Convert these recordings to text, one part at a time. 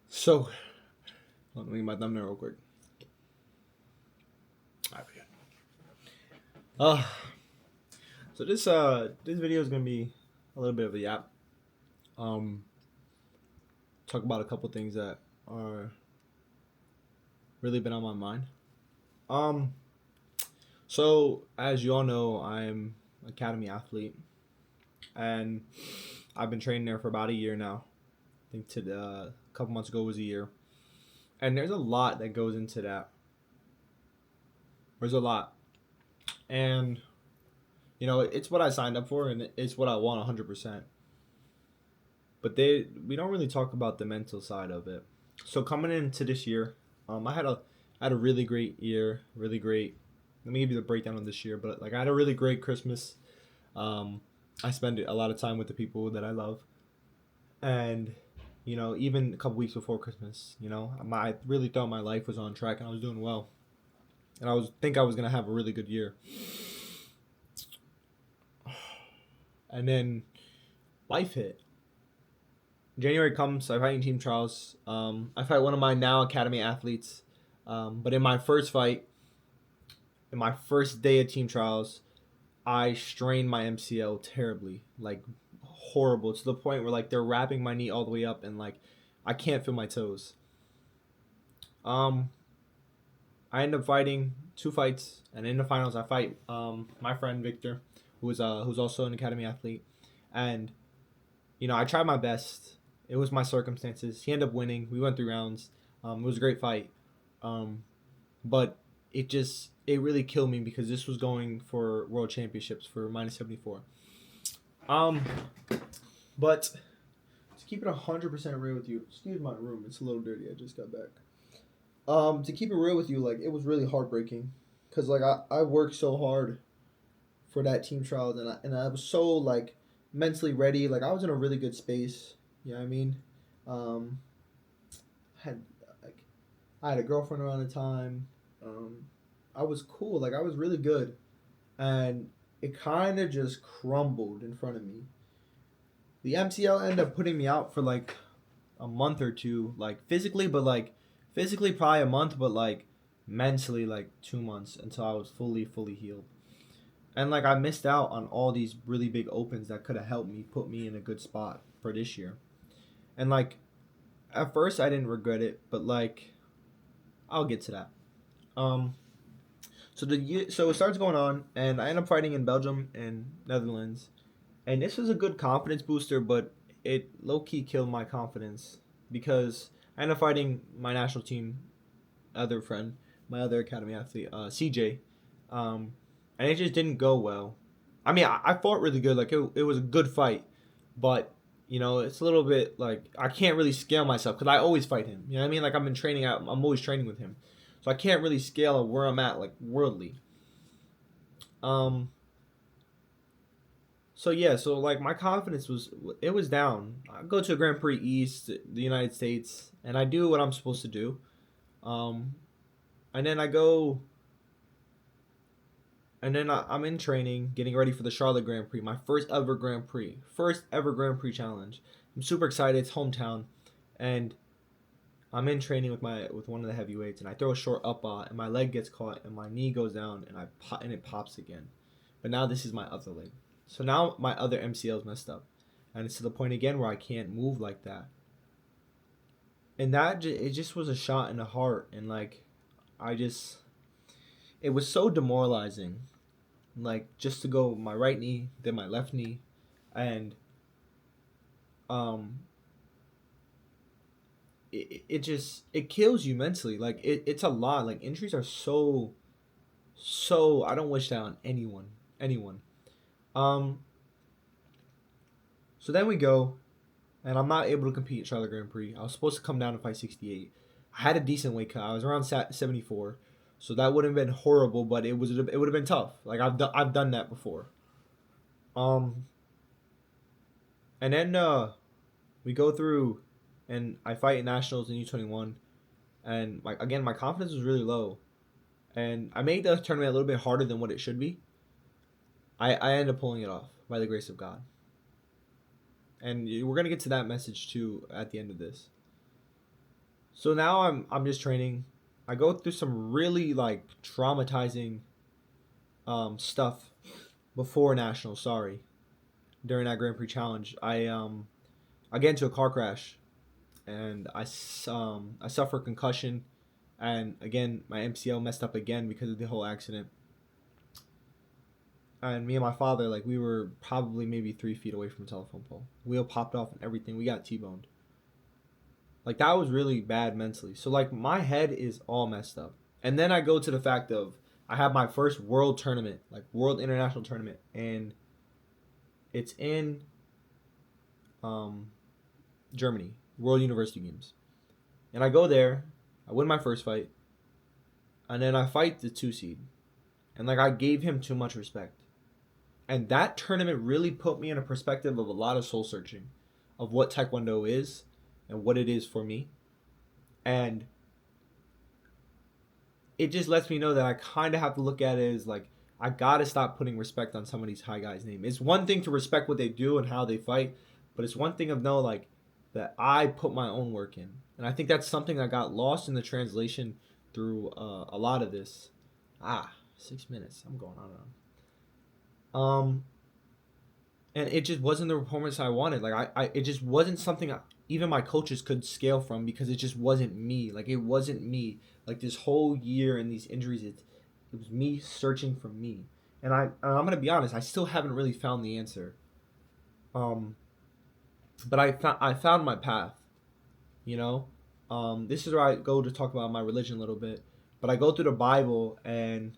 So, let me get my thumbnail real quick. Alright, we good. So this video is gonna be a little bit of a yap. Talk about a couple things that are really been on my mind. So as you all know, I'm an academy athlete, and I've been training there for about a year now. I think a couple months ago was a year, and there's a lot that goes into that. There's a lot, and it's what I signed up for, and it's what I want 100%. But we don't really talk about the mental side of it. So coming into this year, I had a really great year, really great. Let me give you the breakdown of this year, but like I had a really great Christmas. I spent a lot of time with the people that I love, and even a couple weeks before Christmas, I really thought my life was on track and I was doing well, and I was gonna have a really good year. And then life hit. January comes, I fight in team trials. I fight one of my now academy athletes. But in my first fight, in my first day of team trials, I strained my MCL terribly, like horrible, to the point where like they're wrapping my knee all the way up and like I can't feel my toes. I end up fighting 2 fights, and in the finals I fight my friend Victor, who's also an academy athlete, and I tried my best. It was my circumstances. He ended up winning. We went 3 rounds. It was a great fight. But it really killed me because this was going for world championships for minus 74. But to keep it 100% real with you, excuse my room, it's a little dirty. I just got back. To keep it real with you, like it was really heartbreaking, because like I worked so hard for that team trials, and I was so like mentally ready. Like I was in a really good space. You know what I mean? Had like I had a girlfriend around the time. I was cool. Like I was really good, and it kind of just crumbled in front of me. The MCL ended up putting me out for like a month or two, like physically, but like physically probably a month, but like mentally like 2 months until I was fully healed. And like I missed out on all these really big opens that could have helped me put me in a good spot for this year. And like at first I didn't regret it, but like I'll get to that. So it starts going on, and I end up fighting in Belgium and Netherlands, and this was a good confidence booster, but it low key killed my confidence because I ended up fighting my national team other friend, my other academy athlete, CJ, and it just didn't go well. I mean, I fought really good, like it was a good fight, but it's a little bit like I can't really scale myself because I always fight him. You know what I mean? Like I've been training out, I'm always training with him, so I can't really scale where I'm at like worldly. Um. So yeah, so like my confidence was down. I go to a Grand Prix East, the United States, and I do what I'm supposed to do. Um, and then I go, and then I'm in training, getting ready for the Charlotte Grand Prix, my first ever Grand Prix challenge. I'm super excited. It's hometown, and I'm in training with one of the heavyweights, and I throw a short up, and my leg gets caught, and my knee goes down, and it pops again. But now this is my other leg, so now my other MCL is messed up, and it's to the point again where I can't move like that. And it just was a shot in the heart, and like I just it was so demoralizing, like just to go my right knee, then my left knee, and um it kills you mentally. Like it's a lot. Like injuries are so I don't wish that on anyone. um so then we go, and I'm not able to compete at Charlotte Grand Prix. I was supposed to come down to fight 68. I had a decent weight cut. I was around 74, so that would have been horrible, but it would have been tough. Like I've done that before. Um, and then we go through, and I fight in nationals in U21, and my confidence was really low, and I made the tournament a little bit harder than what it should be. I ended up pulling it off by the grace of God. and we're gonna get to that message too at the end of this. So now I'm just training. I go through some really like traumatizing stuff before nationals. Sorry, during that Grand Prix challenge, I get into a car crash, and I suffer concussion, and again my MCL messed up again because of the whole accident. And me and my father, like, we were probably maybe 3 feet away from a telephone pole. Wheel popped off and everything. We got T-boned. Like, that was really bad mentally. So, like, my head is all messed up. And then I go to the fact of I have my first world tournament, like world international tournament, and it's in Germany, World University Games. And I go there, I win my first fight, and then I fight the 2 seed. And, like, I gave him too much respect. And that tournament really put me in a perspective of a lot of soul searching of what Taekwondo is and what it is for me. And it just lets me know that I kind of have to look at it as like, I got to stop putting respect on some of these high guys' name. It's one thing to respect what they do and how they fight, but it's one thing of know like that I put my own work in. And I think that's something that got lost in the translation through a lot of this. 6 minutes. I'm going on and on. And it just wasn't the performance I wanted. Like it just wasn't something even my coaches could scale from because it just wasn't me. Like it wasn't me. Like this whole year and these injuries, it was me searching for me. And I'm gonna be honest, I still haven't really found the answer. But I found my path. You know, this is where I go to talk about my religion a little bit. But I go through the Bible and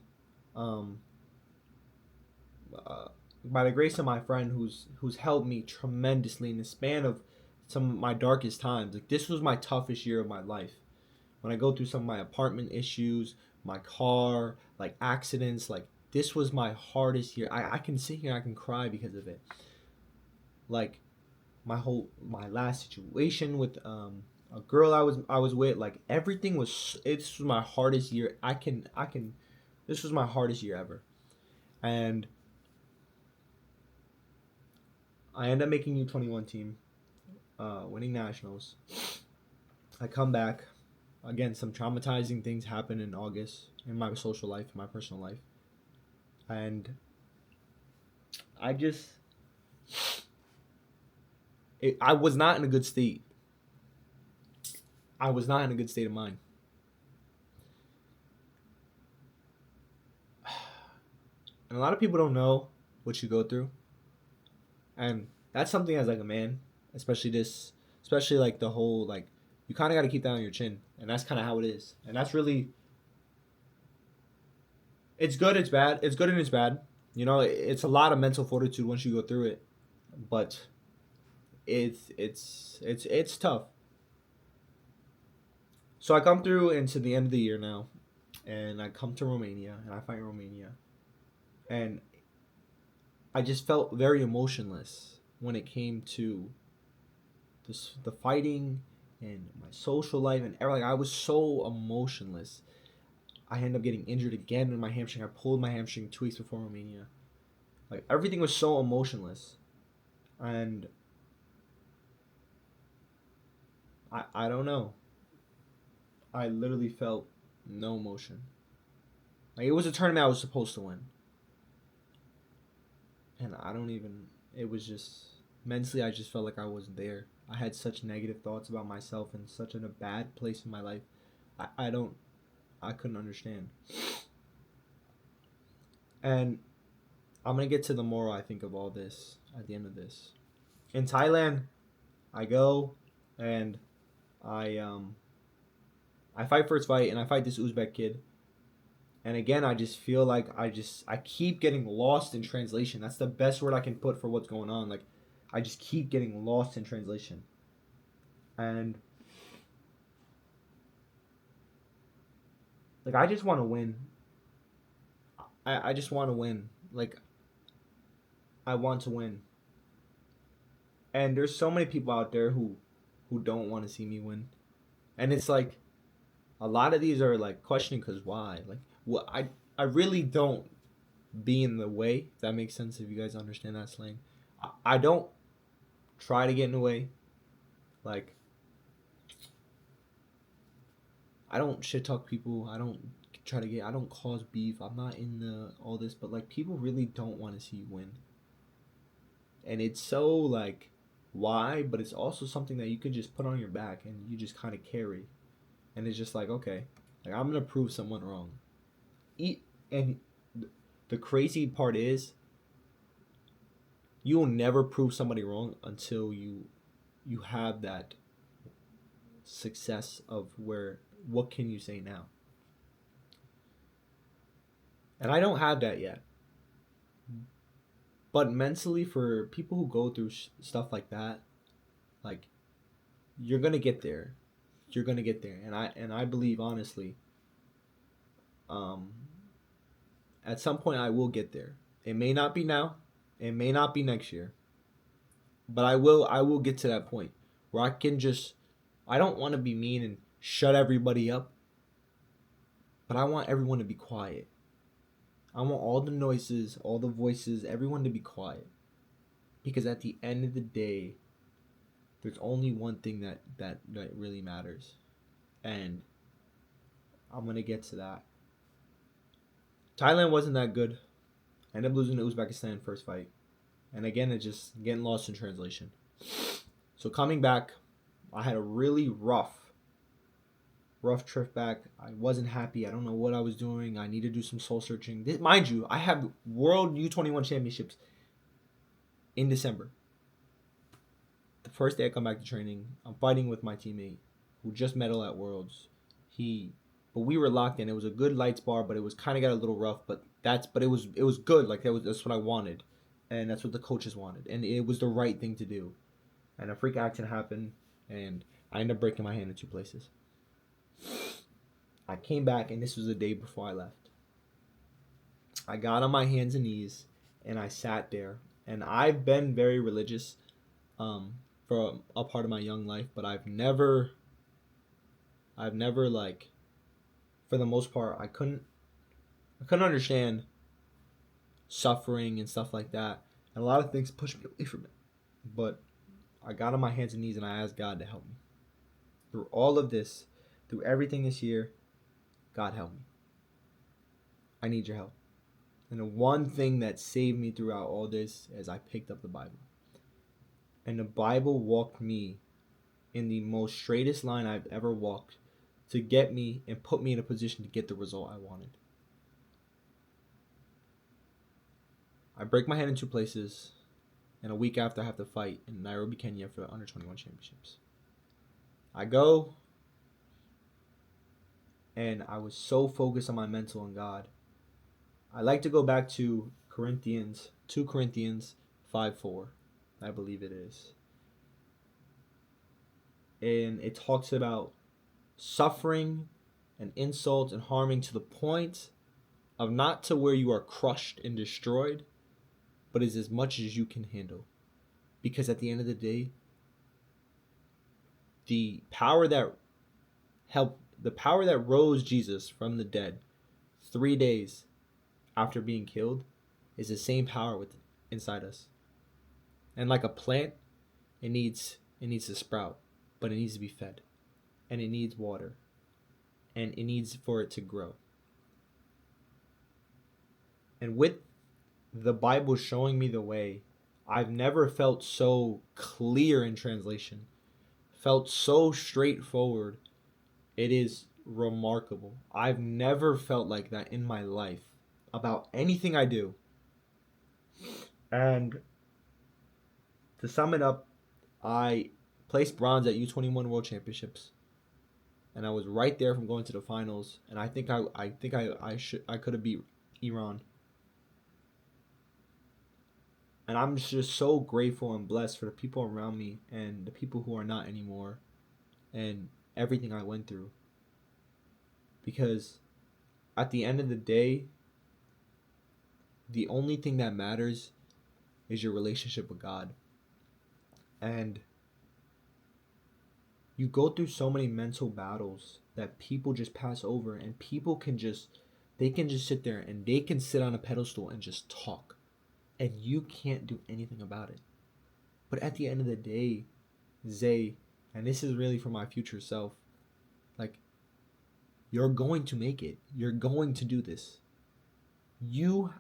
by the grace of my friend who's helped me tremendously in the span of some of my darkest times. Like this was my toughest year of my life. When I go through some of my apartment issues, my car, like accidents, like this was my hardest year. I can sit here and I can cry because of it. Like my last situation with a girl I was with, like everything was this was my hardest year. I can this was my hardest year ever. And I end up making U21 team, winning nationals. I come back. Again, some traumatizing things happen in August in my social life, in my personal life. And I was not in a good state. I was not in a good state of mind. And a lot of people don't know what you go through. And that's something as like a man, especially like the whole, like, you kind of got to keep that on your chin. And that's kind of how it is. And that's really, it's good, it's bad. It's good and it's bad. You know, it's a lot of mental fortitude once you go through it. But it's tough. So I come through into the end of the year now. And I come to Romania and I fight in Romania. And I just felt very emotionless when it came to the fighting and my social life and everything. I was so emotionless. I ended up getting injured again in my hamstring. I pulled my hamstring 2 weeks before Romania. Like everything was so emotionless, and I don't know. I literally felt no emotion. Like it was a tournament I was supposed to win. And it was just, mentally I just felt like I wasn't there. I had such negative thoughts about myself and such in a bad place in my life. I couldn't understand. And I'm going to get to the moral, I think, of all this at the end of this. In Thailand, I go and I fight first fight and I fight this Uzbek kid. And again, I just feel like I keep getting lost in translation. That's the best word I can put for what's going on. Like, I just keep getting lost in translation. And, like, I just want to win. I just want to win. Like, I want to win. And there's so many people out there who don't want to see me win. And it's like, a lot of these are, like, questioning because why? Like, well, I really don't be in the way, if that makes sense, if you guys understand that slang. I don't try to get in the way. Like, I don't shit talk people. I don't cause beef. I'm not in all this, but like people really don't want to see you win. And it's so like why, but it's also something that you can just put on your back and you just kind of carry. And it's just like, okay, like I'm going to prove someone wrong. And the crazy part is you will never prove somebody wrong until you have that success of what can you say now? And I don't have that yet. But mentally, for people who go through stuff like that, like you're gonna get there. You're gonna get there, and I believe honestly, um, at some point I will get there. It may not be now, it may not be next year, but I will get to that point where I can just. I don't want to be mean and shut everybody up, but I want everyone to be quiet. I want all the noises, all the voices, everyone to be quiet. Because at the end of the day, there's only one thing that really matters. And I'm going to get to that. Thailand wasn't that good. I ended up losing to Uzbekistan first fight. And again, it's just getting lost in translation. So coming back, I had a really rough trip back. I wasn't happy. I don't know what I was doing. I need to do some soul searching. Mind you, I have World U21 Championships in December. The first day I come back to training, I'm fighting with my teammate who just medaled at Worlds. But we were locked in. It was a good light spar, but it was kind of got a little rough. But it was good. Like that's what I wanted, and that's what the coaches wanted, and it was the right thing to do. And a freak accident happened, and I ended up breaking my hand in 2 places. I came back, and this was the day before I left. I got on my hands and knees, and I sat there. And I've been very religious for a part of my young life, but I've never like, for the most part, I couldn't understand suffering and stuff like that. And a lot of things pushed me away from it. But I got on my hands and knees, and I asked God to help me. Through all of this, through everything this year, God help me. I need your help. And the one thing that saved me throughout all this is I picked up the Bible. And the Bible walked me in the most straightest line I've ever walked to get me and put me in a position to get the result I wanted. I break my hand in 2 places, and a week after I have to fight in Nairobi, Kenya for the Under 21 Championships. I go, and I was so focused on my mental and God. I like to go back to 2 Corinthians 5:4, I believe it is. And it talks about suffering and insults and harming to the point of not to where you are crushed and destroyed, but is as much as you can handle. Because at the end of the day, the power that rose Jesus from the dead 3 days after being killed is the same power inside us. And like a plant, it needs to sprout, but it needs to be fed, and it needs water, and it needs for it to grow. And with the Bible showing me the way, I've never felt so clear in translation, felt so straightforward. It is remarkable. I've never felt like that in my life about anything I do. And to sum it up, I placed bronze at U21 World Championships, and I was right there from going to the finals. And I think I could have beat Iran. And I'm just so grateful and blessed for the people around me and the people who are not anymore, and everything I went through. Because at the end of the day, the only thing that matters is your relationship with God. And you go through so many mental battles that people just pass over, and people can just sit there and they can sit on a pedestal and just talk, and you can't do anything about it. But at the end of the day, Zay, and this is really for my future self, like, you're going to make it. You're going to do this. Your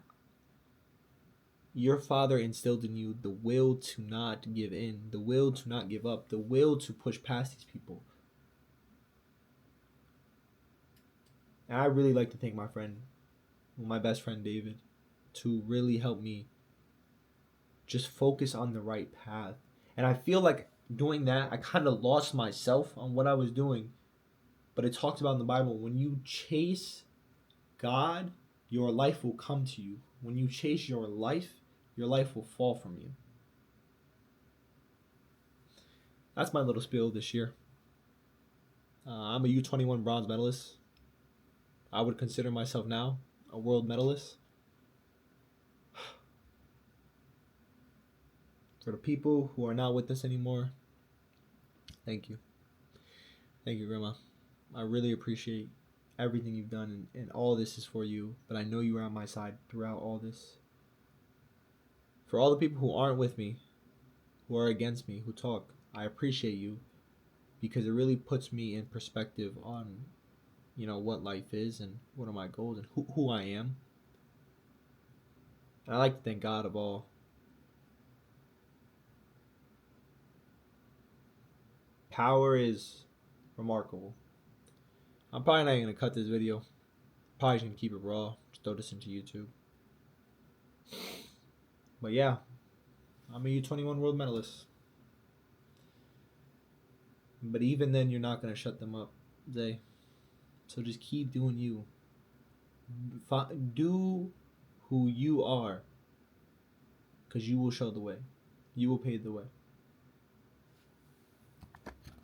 father instilled in you the will to not give in, the will to not give up, the will to push past these people. And I really like to thank my best friend David, to really help me just focus on the right path. And I feel like doing that, I kind of lost myself on what I was doing. But it talks about in the Bible, when you chase God, your life will come to you. When you chase your life will fall from you. That's my little spiel this year. I'm a U21 bronze medalist. I would consider myself now a world medalist. For the people who are not with us anymore, thank you. Thank you, Grandma. I really appreciate everything you've done, and all this is for you, but I know you were on my side throughout all this. For all the people who aren't with me, who are against me, who talk, I appreciate you, because it really puts me in perspective on, what life is and what are my goals and who I am. And I like to thank God of all. Power is remarkable. I'm probably not going to cut this video. Probably just going to keep it raw. Just throw this into YouTube. But yeah, I'm a U21 world medalist. But even then, you're not going to shut them up, Zay. So just keep doing you. Do who you are, because you will show the way. You will pave the way.